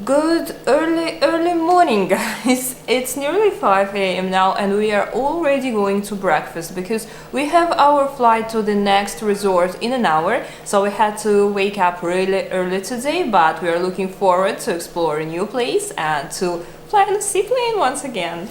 Good early morning, guys. It's nearly 5 a.m. now and we are already going to breakfast because we have our flight to the next resort in an hour, so we had to wake up really early today, but we are looking forward to explore a new place and to fly on a seaplane once again.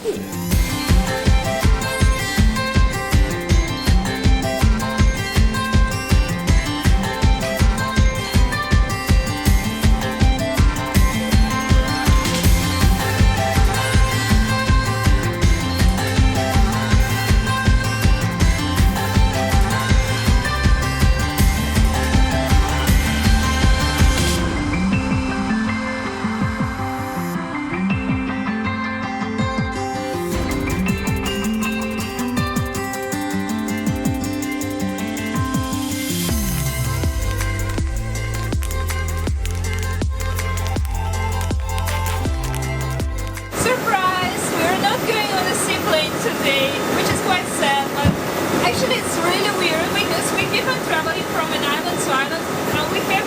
Today, which is quite sad, but actually it's really weird because we keep on traveling from an island to island and we have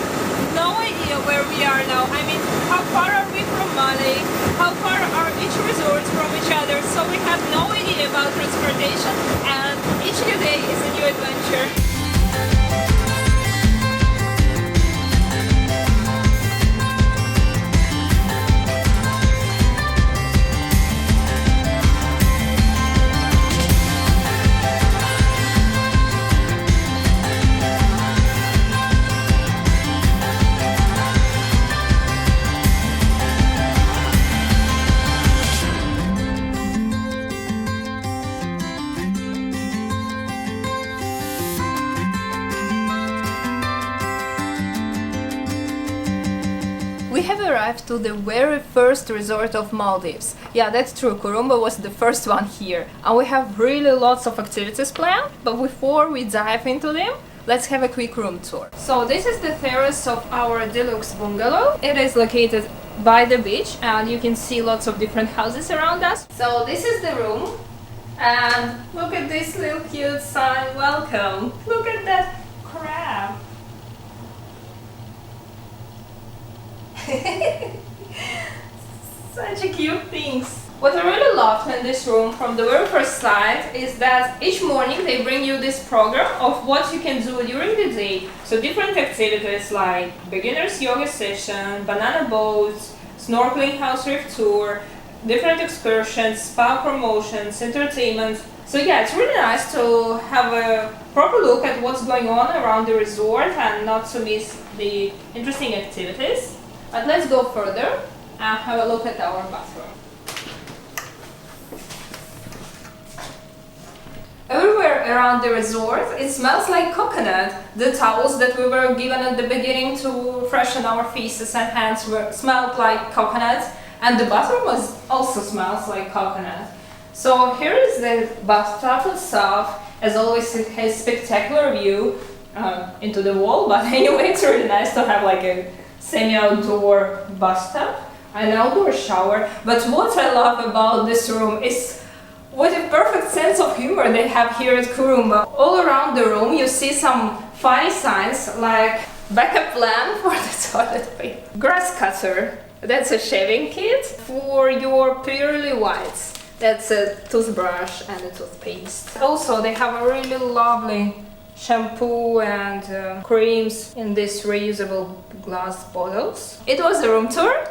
no idea where we are now. I mean, how far are we from Mali? How far are each resorts from each other? So we have no idea about transportation and each new day is a new adventure. We have arrived to the very first resort of Maldives. Yeah, that's true, Kurumba was the first one here. And we have really lots of activities planned, but before we dive into them, let's have a quick room tour. So this is the terrace of our deluxe bungalow. It is located by the beach and you can see lots of different houses around us. So this is the room and look at this little cute sign, welcome. Look at that crab. Such a cute things. What I really loved in this room from the very first slide is that each morning they bring you this program of what you can do during the day. So different activities like beginners yoga session, banana boats, snorkeling house reef tour, different excursions, spa promotions, entertainment. So yeah, it's really nice to have a proper look at what's going on around the resort and not to miss the interesting activities. But let's go further and have a look at our bathroom. Everywhere around the resort, it smells like coconut. The towels that we were given at the beginning to freshen our faces and hands smelled like coconut, and the bathroom also smells like coconut. So here is the bathtub itself. As always, it has spectacular view into the wall, but anyway, it's really nice to have like a semi-outdoor bathtub, an outdoor shower. But what I love about this room is what a perfect sense of humor they have here at Kurumba. All around the room you see some funny signs like backup plan for the toilet paper, grass cutter, that's a shaving kit for your pearly whites, that's a toothbrush and a toothpaste. Also they have a really lovely shampoo and creams in these reusable glass bottles. It was a room tour.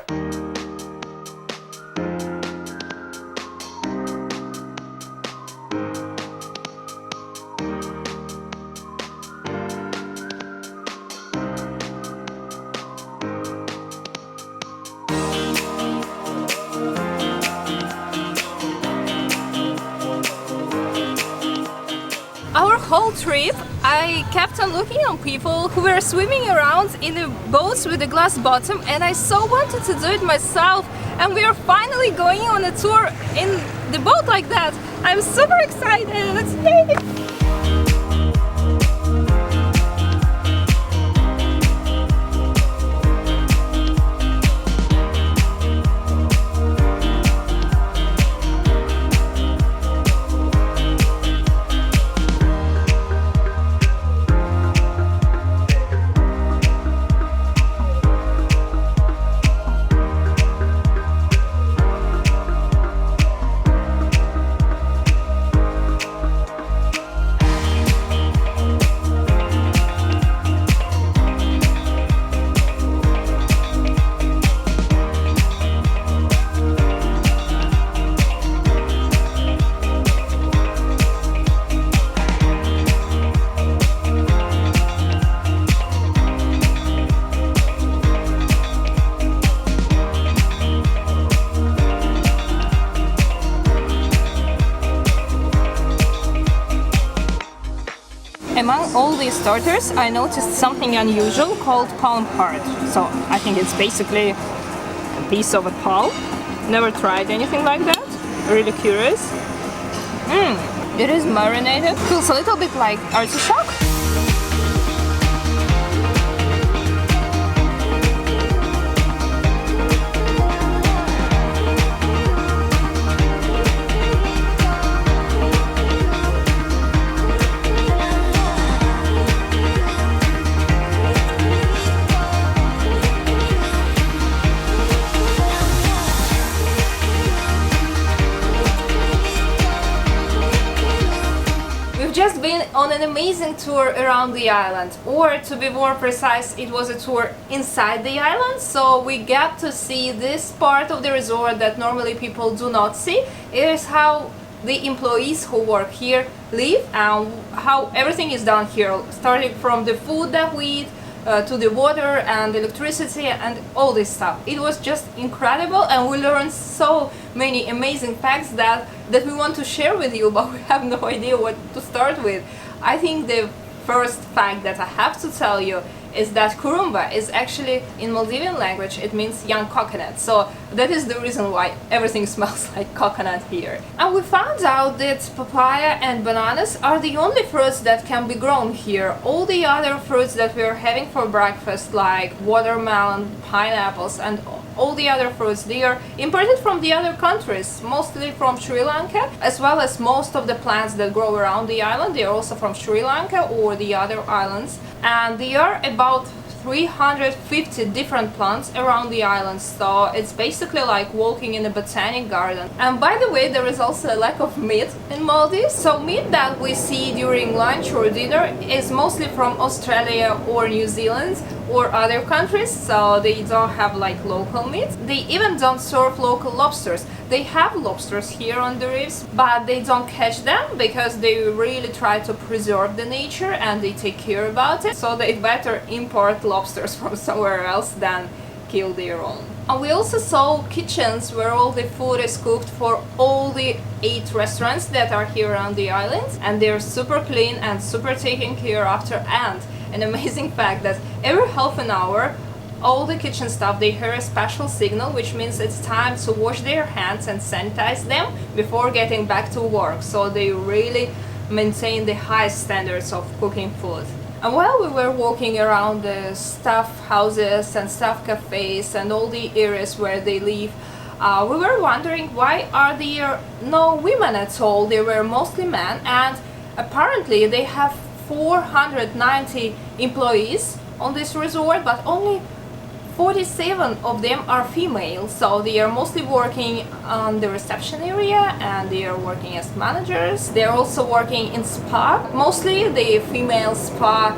Our whole trip, I kept on looking on people who were swimming around in the boats with a glass bottom, and I so wanted to do it myself, and we are finally going on a tour in the boat like that. I'm super excited! Yay! Among all these starters, I noticed something unusual called palm heart. So I think it's basically a piece of a palm. Never tried anything like that. Really curious. It is marinated. Feels a little bit like artichoke. Just been on an amazing tour around the island, or to be more precise, it was a tour inside the island, so we got to see this part of the resort that normally people do not see. It is how the employees who work here live and how everything is done here, starting from the food that we eat to the water and electricity and all this stuff. It was just incredible, and we learned so many amazing facts that we want to share with you, but we have no idea what to start with. I think the first fact that I have to tell you is that Kurumba is actually, in Maldivian language, it means young coconut. So that is the reason why everything smells like coconut here. And we found out that papaya and bananas are the only fruits that can be grown here. All the other fruits that we are having for breakfast, like watermelon, pineapples, and all the other fruits, they are imported from the other countries, mostly from Sri Lanka, as well as most of the plants that grow around the island. They are also from Sri Lanka or the other islands, and they are about 350 different plants around the island, so it's basically like walking in a botanic garden. And by the way, there is also a lack of meat in Maldives, so meat that we see during lunch or dinner is mostly from Australia or New Zealand or other countries, so they don't have like local meat. They even don't serve local lobsters. They have lobsters here on the reefs, but they don't catch them because they really try to preserve the nature and they take care about it, so they better import lobsters from somewhere else than kill their own. And we also saw kitchens where all the food is cooked for all the 8 restaurants that are here around the island, and they're super clean and super taken care after. And an amazing fact that every half an hour all the kitchen staff, they hear a special signal, which means it's time to wash their hands and sanitize them before getting back to work. So they really maintain the highest standards of cooking food. And while we were walking around the staff houses and staff cafes and all the areas where they live, we were wondering, why are there no women at all? They were mostly men, and apparently they have 490 employees on this resort, but only 47 of them are female, so they are mostly working on the reception area and they are working as managers. They are also working in spa. Mostly the female spa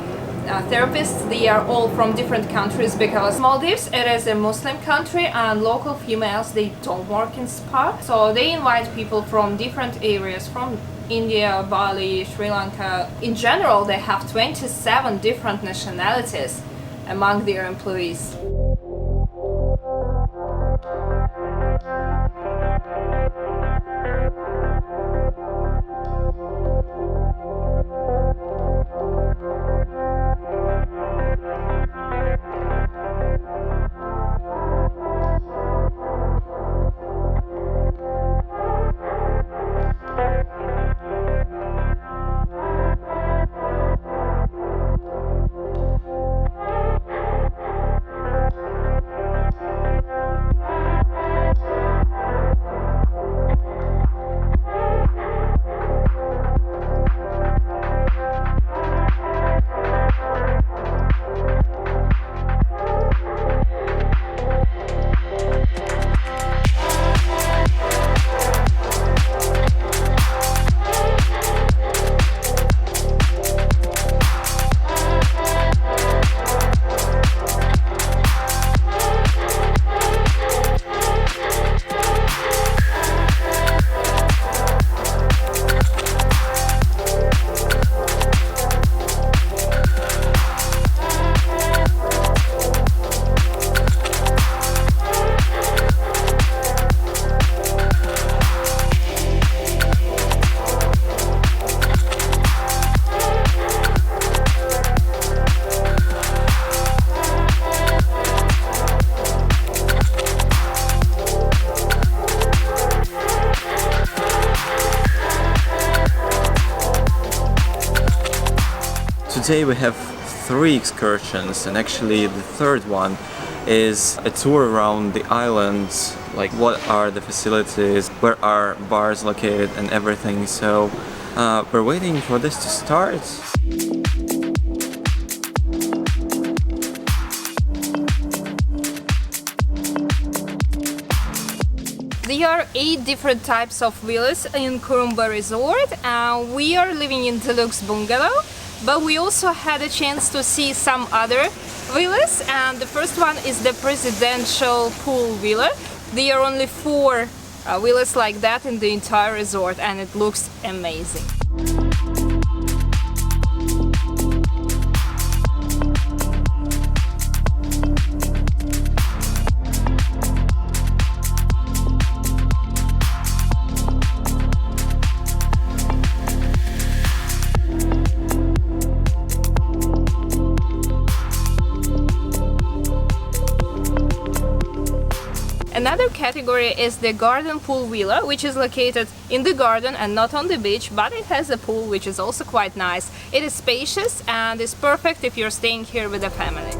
therapists, they are all from different countries, because Maldives, it is a Muslim country and local females, they don't work in spa, so they invite people from different areas, from India, Bali, Sri Lanka. In general, they have 27 different nationalities among their employees. Today we have 3 excursions, and actually the third one is a tour around the island, like what are the facilities, where are bars located and everything. So we're waiting for this to start. There are 8 different types of villas in Kurumba resort. We are living in deluxe bungalow, but we also had a chance to see some other villas, and the first one is the presidential pool villa. There are only 4 villas like that in the entire resort, and it looks amazing. Another category is the garden pool villa, which is located in the garden and not on the beach, but it has a pool which is also quite nice. It is spacious and is perfect if you're staying here with a family.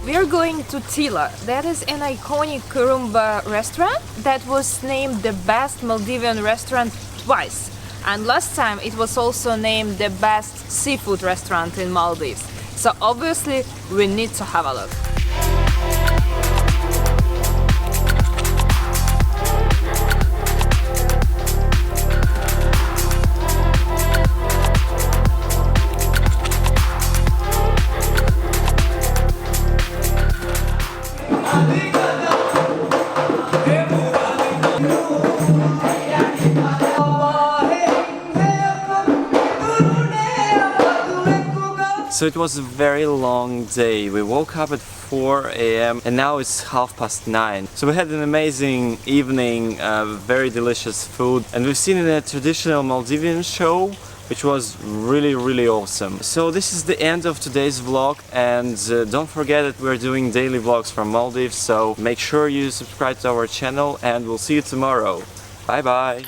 We are going to Tila. That is an iconic Kurumba restaurant that was named the best Maldivian restaurant twice. And last time it was also named the best seafood restaurant in Maldives. So obviously we need to have a look. So it was a very long day. We woke up at 4 AM and now it's 9:30. So we had an amazing evening, very delicious food, and we've seen a traditional Maldivian show which was really awesome. So this is the end of today's vlog, and don't forget that we're doing daily vlogs from Maldives, so make sure you subscribe to our channel and we'll see you tomorrow. Bye bye!